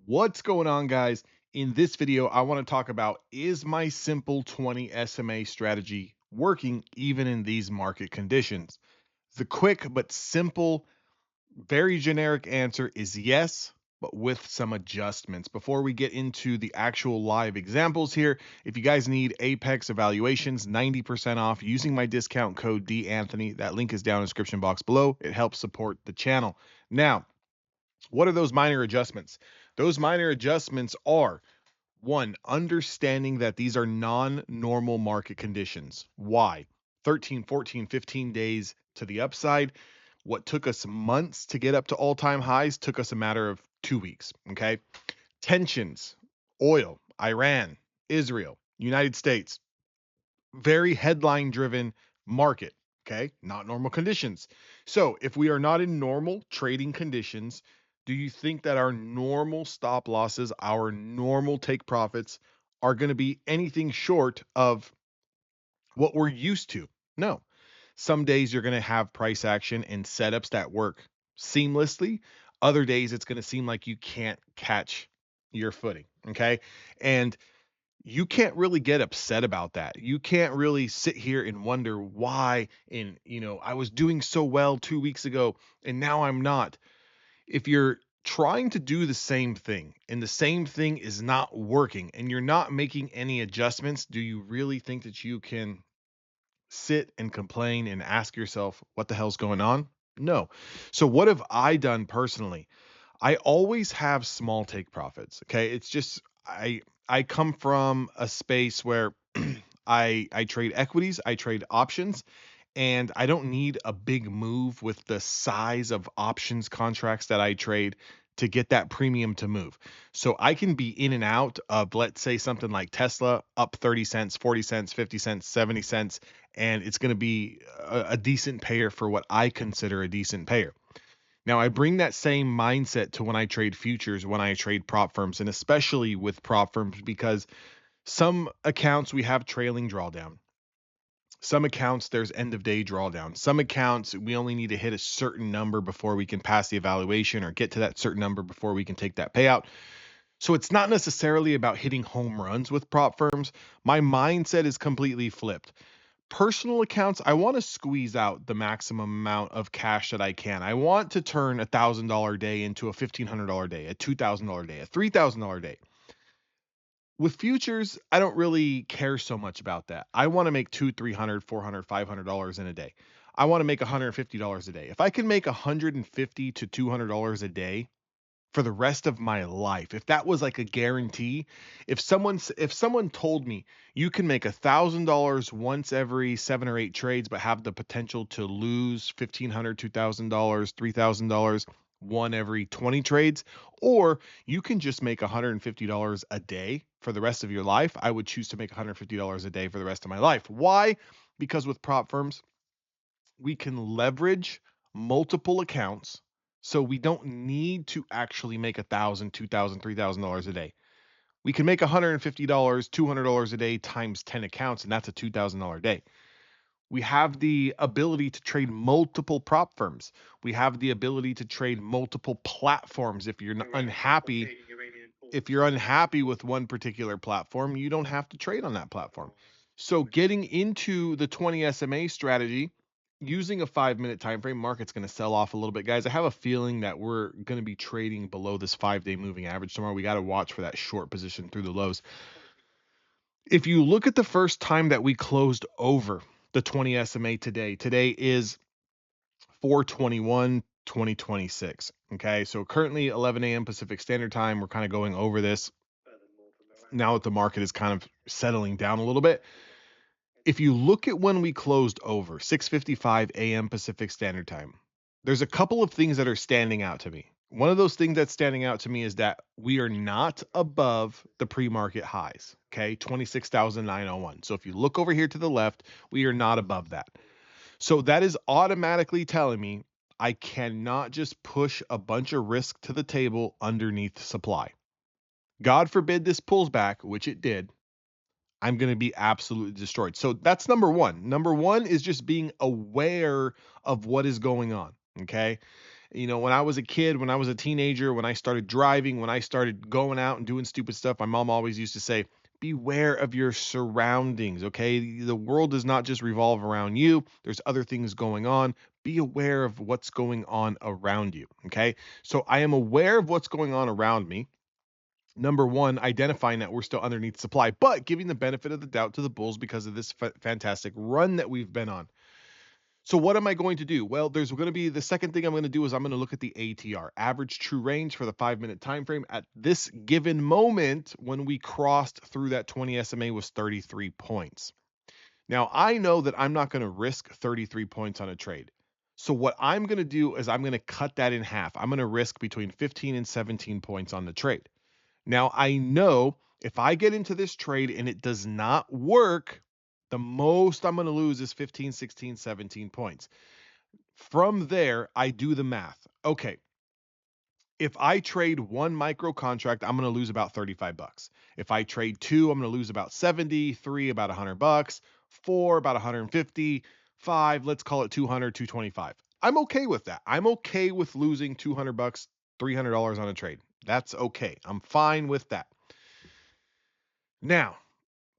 What's going on, guys? In this video, I want to talk about, is my simple 20 SMA strategy working even in these market conditions? The quick but simple, very generic answer is yes, but with some adjustments. Before we get into the actual live examples here, if you guys need Apex evaluations, 90% off using my discount code DAnthony, that link is down in the description box below. It helps support the channel. Now, what are those minor adjustments? Those minor adjustments are: one, understanding that these are non-normal market conditions. Why? 13, 14, 15 days to the upside. What took us months to get up to all-time highs took us a matter of 2 weeks. Okay. Tensions, oil, Iran, Israel, United States, very headline driven market. Okay. Not normal conditions. So if we are not in normal trading conditions, do you think that our normal stop losses, our normal take profits are going to be anything short of what we're used to? No. Some days you're going to have price action and setups that work seamlessly. Other days it's going to seem like you can't catch your footing. Okay. And you can't really get upset about that. You can't really sit here and wonder why, I was doing so well 2 weeks ago and now I'm not. If you're trying to do the same thing and the same thing is not working and you're not making any adjustments, do you really think that you can sit and complain and ask yourself what the hell's going on? No. So what have I done personally? I always have small take profits. Okay. It's just I come from a space where I trade equities, I trade options, and I don't need a big move with the size of options contracts that I trade to get that premium to move. So I can be in and out of, let's say, something like Tesla up 30 cents, 40 cents, 50 cents, 70 cents, and it's going to be a decent payer for what I consider a decent payer. Now, I bring that same mindset to when I trade futures, when I trade prop firms, and especially with prop firms, because some accounts we have trailing drawdown. Some accounts there's end of day drawdown. Some accounts we only need to hit a certain number before we can pass the evaluation or get to that certain number before we can take that payout. So it's not necessarily about hitting home runs with prop firms. My mindset is completely flipped. Personal accounts, I want to squeeze out the maximum amount of cash that I can. I want to turn $1,000 day into a $1,500 day, a $2,000 day, a $3,000 day. With futures, I don't really care so much about that. I want to make $200, $300, $400, $500 in a day. I want to make $150 a day. If I can make $150 to $200 a day for the rest of my life, if that was like a guarantee, if someone told me you can make $1,000 once every 7 or 8 trades but have the potential to lose $1,500, $2,000, $3,000 one every 20 trades, or you can just make $150 a day for the rest of your life, I would choose to make $150 a day for the rest of my life. Why? Because with prop firms, we can leverage multiple accounts, so we don't need to actually make $1,000, $2,000, $3,000 a day. We can make $150, $200 a day times 10 accounts, and that's a $2,000 day. We have the ability to trade multiple prop firms. We have the ability to trade multiple platforms. If you're unhappy with one particular platform, you don't have to trade on that platform. So getting into the 20 SMA strategy using a 5-minute time frame, market's going to sell off a little bit, guys. I have a feeling that we're going to be trading below this 5-day moving average tomorrow. We got to watch for that short position through the lows. If you look at the first time that we closed over the 20 SMA today is 4/21/2026. Okay, so currently 11 a.m. Pacific Standard Time. We're kind of going over this now that the market is kind of settling down a little bit. If you look at when we closed over 6:55 a.m. Pacific Standard Time, there's a couple of things that are standing out to me. One of those things that's standing out to me is that we are not above the pre-market highs, okay? 26,901. So if you look over here to the left, we are not above that. So that is automatically telling me I cannot just push a bunch of risk to the table underneath supply. God forbid this pulls back, which it did. I'm going to be absolutely destroyed. So that's number one. Number one is just being aware of what is going on. Okay. When I was a kid, when I was a teenager, when I started driving, when I started going out and doing stupid stuff, my mom always used to say, beware of your surroundings, okay? The world does not just revolve around you. There's other things going on. Be aware of what's going on around you, okay? So I am aware of what's going on around me. Number one, identifying that we're still underneath supply, but giving the benefit of the doubt to the bulls because of this fantastic run that we've been on. So what am I going to do? Well, there's going to be the second thing I'm going to do is I'm going to look at the ATR, average true range for the 5-minute time frame. At this given moment, when we crossed through that 20 SMA was 33 points. Now, I know that I'm not going to risk 33 points on a trade. So what I'm going to do is I'm going to cut that in half. I'm going to risk between 15 and 17 points on the trade. Now, I know if I get into this trade and it does not work, the most I'm going to lose is 15, 16, 17 points. From there, I do the math. Okay, if I trade one micro contract, I'm going to lose about 35 bucks. If I trade two, I'm going to lose about 70, three, about 100 bucks, four, about 150, five, let's call it 200, 225. I'm okay with that. I'm okay with losing 200 bucks, $300 on a trade. That's okay. I'm fine with that. Now,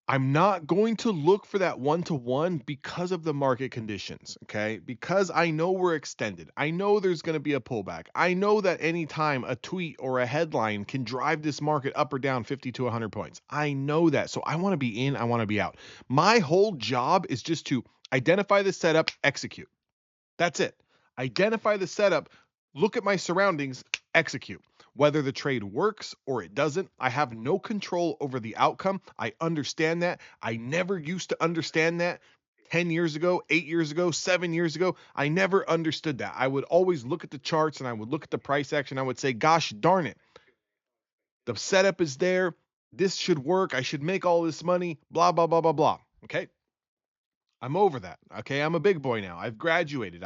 I'm not going to look for that one-to-one because of the market conditions, okay? Because I know we're extended. I know there's going to be a pullback. I know that anytime a tweet or a headline can drive this market up or down 50 to 100 points. I know that. So I want to be in, I want to be out. My whole job is just to identify the setup, execute. That's it. Identify the setup, look at my surroundings, execute. Whether the trade works or it doesn't, I have no control over the outcome. I understand that. I never used to understand that 10 years ago, 8 years ago, 7 years ago. I never understood that. I would always look at the charts and I would look at the price action. I would say, gosh darn it, the setup is there. This should work. I should make all this money, blah, blah, blah, blah, blah. Okay. I'm over that. Okay. I'm a big boy now. I've graduated.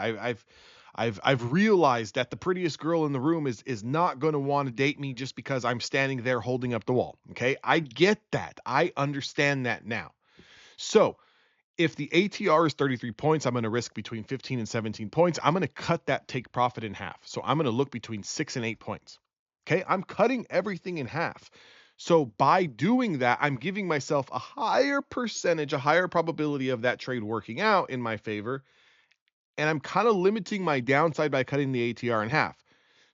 I've realized that the prettiest girl in the room is not going to want to date me just because I'm standing there holding up the wall. Okay? I get that. I understand that now. So, if the ATR is 33 points, I'm going to risk between 15 and 17 points. I'm going to cut that take profit in half. So, I'm going to look between 6 and 8 points. Okay? I'm cutting everything in half. So, by doing that, I'm giving myself a higher percentage, a higher probability of that trade working out in my favor, and I'm kind of limiting my downside by cutting the ATR in half.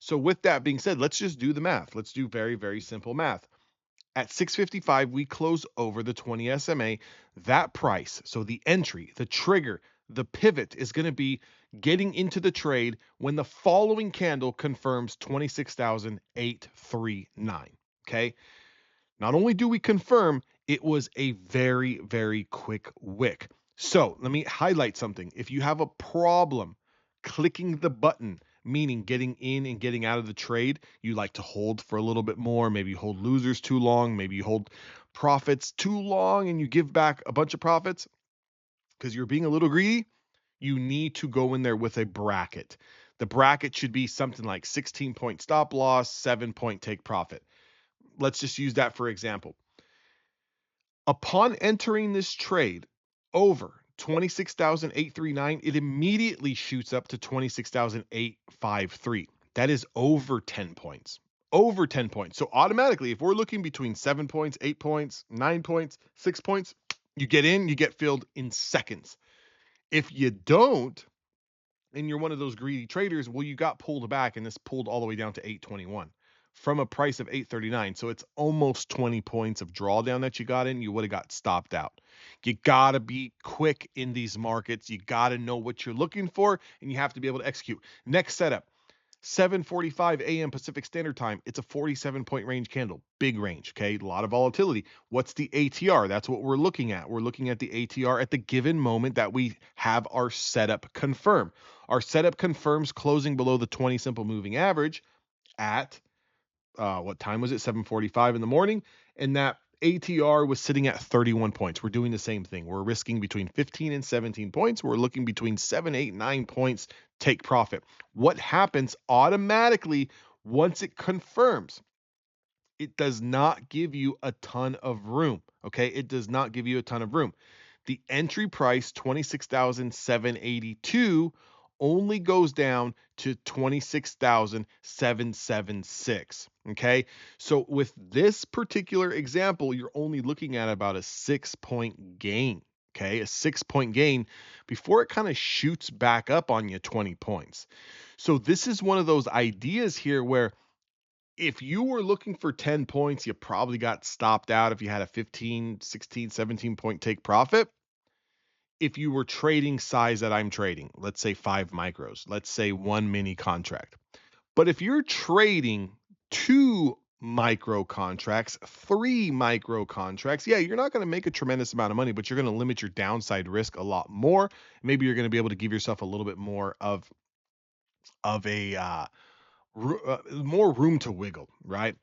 So with that being said, let's just do the math. Let's do very, very simple math. At 655, we close over the 20 SMA. That price, so the entry, the trigger, the pivot is going to be getting into the trade when the following candle confirms 26,839. Okay. Not only do we confirm, it was a very, very quick wick. So let me highlight something. If you have a problem clicking the button, meaning getting in and getting out of the trade, you like to hold for a little bit more. Maybe you hold losers too long. Maybe you hold profits too long and you give back a bunch of profits because you're being a little greedy. You need to go in there with a bracket. The bracket should be something like 16-point stop loss, 7-point take profit. Let's just use that for example. Upon entering this trade over 26,839, it immediately shoots up to 26,853. That is over 10 points. Over 10 points. So automatically, if we're looking between 7 points, 8 points, 9 points, 6 points, you get in, you get filled in seconds. If you don't, and you're one of those greedy traders, well, you got pulled back and this pulled all the way down to 821 from a price of 839. So it's almost 20 points of drawdown that you got in. You would have got stopped out. You got to be quick in these markets. You got to know what you're looking for and you have to be able to execute. Next setup, 7:45 a.m. Pacific Standard Time. It's a 47-point range candle. Big range, okay? A lot of volatility. What's the ATR? That's what we're looking at. We're looking at the ATR at the given moment that we have our setup confirm. Our setup confirms closing below the 20 simple moving average at, what time was it? 7:45 in the morning. And that ATR was sitting at 31 points. We're doing the same thing. We're risking between 15 and 17 points. We're looking between 7, 8, 9 points, take profit. What happens automatically once it confirms? It does not give you a ton of room. Okay. It does not give you a ton of room. The entry price, 26,782, only goes down to 26,776. Okay. So with this particular example, you're only looking at about a 6-point gain. Okay. A 6-point gain before it kind of shoots back up on you 20 points. So this is one of those ideas here where if you were looking for 10 points, you probably got stopped out if you had a 15, 16, 17 point take profit. If you were trading size that I'm trading, let's say 5 micros, let's say 1 mini contract. But if you're trading 2 micro contracts, 3 micro contracts, yeah, you're not going to make a tremendous amount of money, but you're going to limit your downside risk a lot more. Maybe you're going to be able to give yourself a little bit more of a more room to wiggle, right?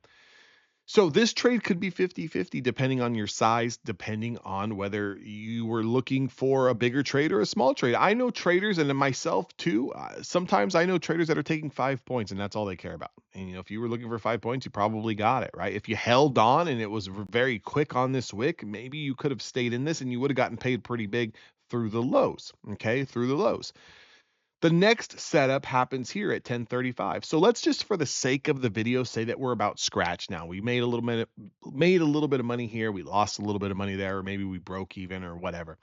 So this trade could be 50-50 depending on your size, depending on whether you were looking for a bigger trade or a small trade. I know traders, and myself too, sometimes I know traders that are taking 5 points and that's all they care about. And if you were looking for 5 points, you probably got it, right? If you held on and it was very quick on this wick, maybe you could have stayed in this and you would have gotten paid pretty big through the lows, okay? Through the lows. The next setup happens here at 10:35. So let's just, for the sake of the video, say that we're about scratch now. We made a little bit of money here. We lost a little bit of money there, or maybe we broke even or whatever.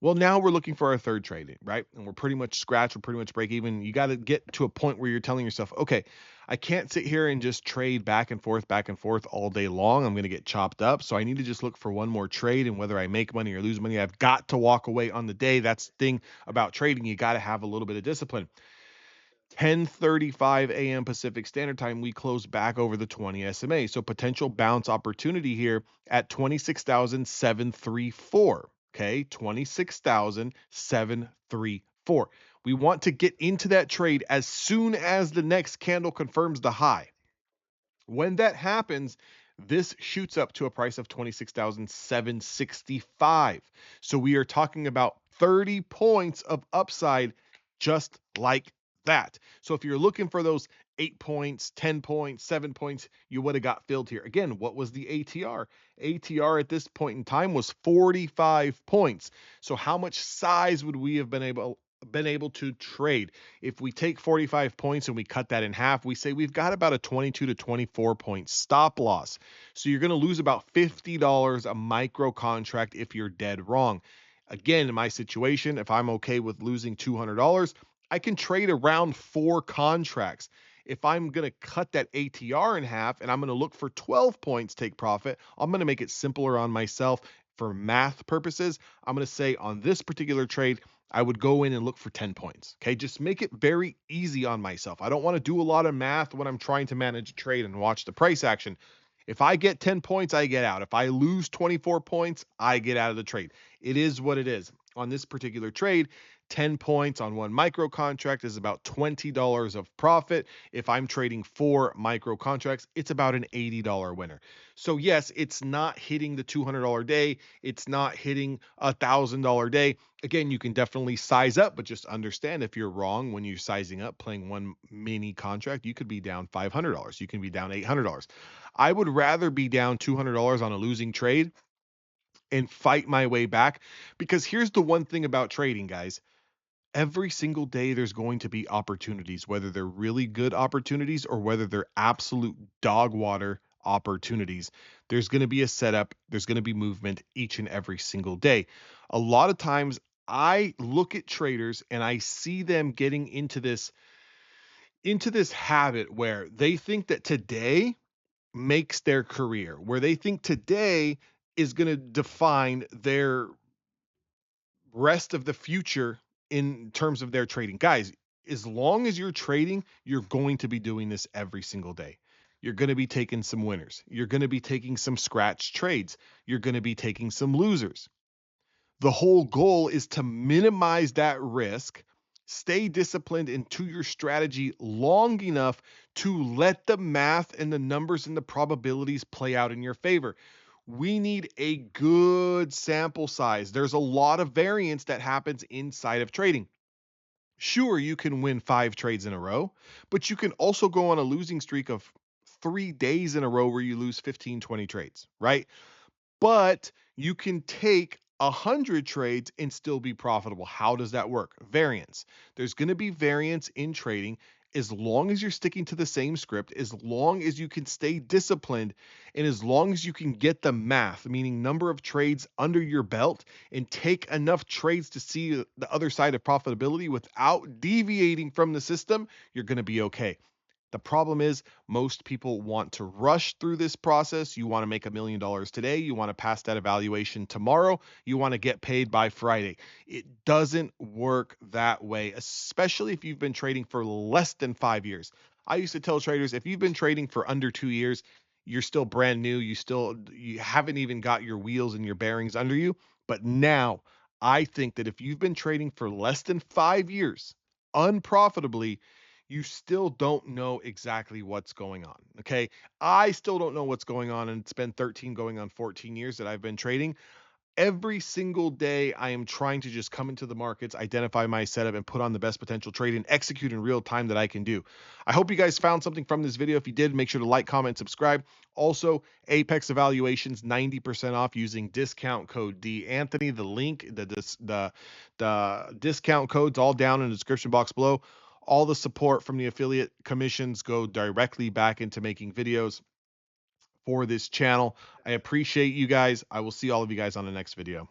Well, now we're looking for our third trade, right? And we're pretty much scratch. We're pretty much break even. You got to get to a point where you're telling yourself, okay, I can't sit here and just trade back and forth all day long. I'm going to get chopped up. So I need to just look for one more trade. And whether I make money or lose money, I've got to walk away on the day. That's the thing about trading. You got to have a little bit of discipline. 10:35 a.m. Pacific Standard Time, we close back over the 20 SMA. So potential bounce opportunity here at 26,734. Okay, 26,734. We want to get into that trade as soon as the next candle confirms the high. When that happens, this shoots up to a price of 26,765. So we are talking about 30 points of upside just like that. So if you're looking for those 8 points, 10 points, 7 points, you would have got filled here. Again, what was the ATR? ATR at this point in time was 45 points. So how much size would we have been able to trade? If we take 45 points and we cut that in half, we say we've got about a 22 to 24 point stop loss. So you're going to lose about $50 a micro contract if you're dead wrong. Again, in my situation, if I'm okay with losing $200, I can trade around 4 contracts. If I'm going to cut that ATR in half and I'm going to look for 12 points take profit, I'm going to make it simpler on myself for math purposes. I'm going to say on this particular trade, I would go in and look for 10 points. Okay, just make it very easy on myself. I don't want to do a lot of math when I'm trying to manage a trade and watch the price action. If I get 10 points, I get out. If I lose 24 points, I get out of the trade. It is what it is. On this particular trade, 10 points on one micro contract is about $20 of profit. If I'm trading 4 micro contracts, it's about an $80 winner. So yes, it's not hitting the $200 day. It's not hitting a $1,000 day. Again, you can definitely size up, but just understand if you're wrong when you're sizing up, playing one mini contract, you could be down $500. You can be down $800. I would rather be down $200 on a losing trade and fight my way back, because here's the one thing about trading, guys. Every single day there's going to be opportunities, whether they're really good opportunities or whether they're absolute dog water opportunities. There's going to be a setup, there's going to be movement each and every single day. A lot of times I look at traders and I see them getting into this habit where they think that today makes their career, where they think today is going to define their rest of the future in terms of their trading. Guys, as long as you're trading, you're going to be doing this every single day. You're going to be taking some winners. You're going to be taking some scratch trades. You're going to be taking some losers. The whole goal is to minimize that risk, stay disciplined into your strategy long enough to let the math and the numbers and the probabilities play out in your favor. We need a good sample size. There's a lot of variance that happens inside of trading. Sure, you can win 5 trades in a row, but you can also go on a losing streak of 3 days in a row where you lose 15, 20 trades, right? But you can take 100 trades and still be profitable. How does that work? Variance. There's going to be variance in trading as long as you're sticking to the same script, as long as you can stay disciplined, and as long as you can get the math, meaning number of trades under your belt, and take enough trades to see the other side of profitability without deviating from the system, you're going to be okay. The problem is most people want to rush through this process. You want to make $1 million today. You want to pass that evaluation tomorrow. You want to get paid by Friday. It doesn't work that way, especially if you've been trading for less than 5 years. I used to tell traders, if you've been trading for under 2 years, you're still brand new. You haven't even got your wheels and your bearings under you. But now I think that if you've been trading for less than 5 years unprofitably, you still don't know exactly what's going on. Okay. I still don't know what's going on. And it's been 13 going on 14 years that I've been trading. Every single day, I am trying to just come into the markets, identify my setup, and put on the best potential trade and execute in real time that I can do. I hope you guys found something from this video. If you did, make sure to like, comment, subscribe. Also, Apex evaluations 90% off using discount code D Anthony. The link, the discount codes all down in the description box below. All the support from the affiliate commissions go directly back into making videos for this channel. I appreciate you guys. I will see all of you guys on the next video.